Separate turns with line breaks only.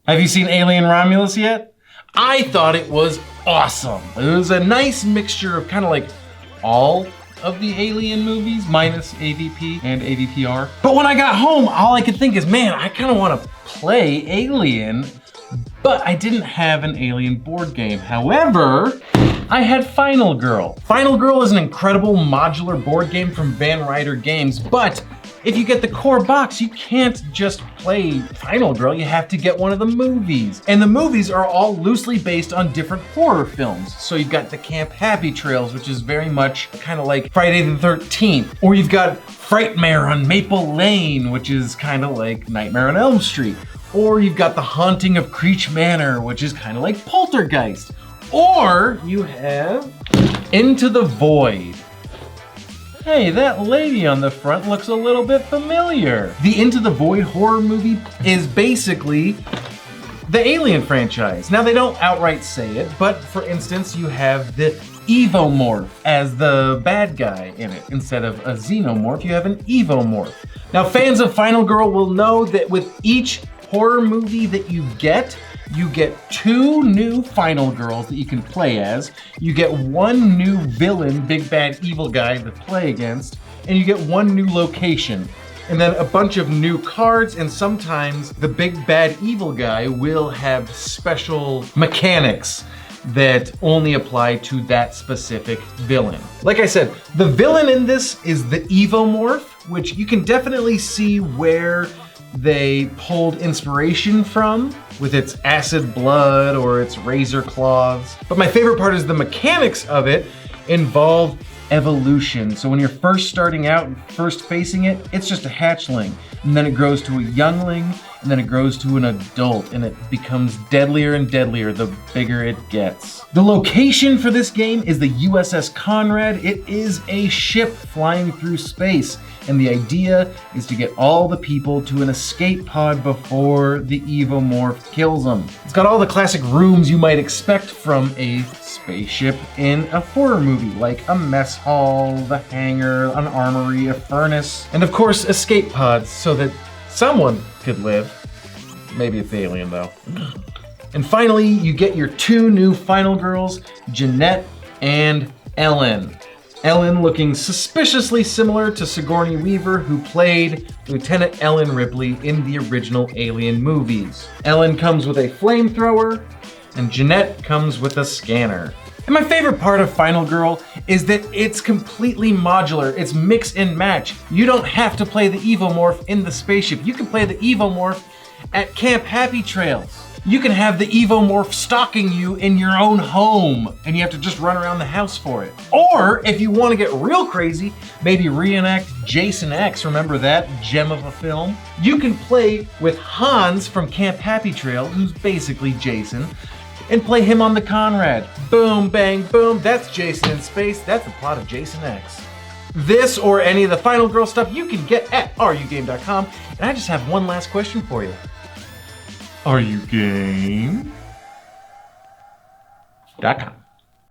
Have you seen Alien Romulous yet? I thought it was awesome. It was a nice mixture of kind of like all of the Alien movies, minus AVP and AVPR. But when I got home, all I could think is, man, I kind of want to play Alien, but I didn't have an Alien board game. However, I had Final Girl. Final Girl is an incredible modular board game from Van Ryder Games, but if you get the core box, you can't just play Final Girl, you have to get one of the movies. And the movies are all loosely based on different horror films. So you've got the Camp Happy Trails, which is very much kind of like Friday the 13th. Or you've got Frightmare on Maple Lane, which is kind of like Nightmare on Elm Street. Or you've got The Haunting of Creech Manor, which is kind of like Poltergeist. Or you have Into the Void. Hey, that lady on the front looks a little bit familiar. The Into the Void horror movie is basically the Alien franchise. Now, they don't outright say it, but for instance, you have the Evomorph as the bad guy in it. Instead of a Xenomorph, you have an Evomorph. Now, fans of Final Girl will know that with each horror movie that you get 2 new Final Girls that you can play as, you get 1 new villain, big bad evil guy to play against, and you get 1 new location. And then a bunch of new cards, and sometimes the big bad evil guy will have special mechanics that only apply to that specific villain. Like I said, the villain in this is the Evomorph, which you can definitely see where they pulled inspiration from with its acid blood or its razor claws. But my favorite part is the mechanics of it involve evolution. So when you're first starting out and first facing it, it's just a hatchling. And then it grows to a youngling, and then it grows to an adult, and it becomes deadlier and deadlier the bigger it gets. The location for this game is the USS Conrad. It is a ship flying through space, and the idea is to get all the people to an escape pod before the Evomorph kills them. It's got all the classic rooms you might expect from a spaceship in a horror movie, like a mess hall, the hangar, an armory, a furnace, and of course escape pods so that someone could live. Maybe it's the alien though. And finally, you get your 2 new Final Girls, Jeanette and Ellen. Ellen looking suspiciously similar to Sigourney Weaver, who played Lieutenant Ellen Ripley in the original Alien movies. Ellen comes with a flamethrower, and Jeanette comes with a scanner. And my favorite part of Final Girl is that it's completely modular. It's mix and match. You don't have to play the Evomorph in the spaceship. You can play the Evomorph at Camp Happy Trails. You can have the Evomorph stalking you in your own home, and you have to just run around the house for it. Or if you want to get real crazy, maybe reenact Jason X, remember that gem of a film? You can play with Hans from Camp Happy Trail, who's basically Jason, and play him on the Conrad. Boom, bang, boom, that's Jason in space. That's the plot of Jason X. This or any of the Final Girl stuff you can get at rugame.com. And I just have one last question for you. Are you game? .com.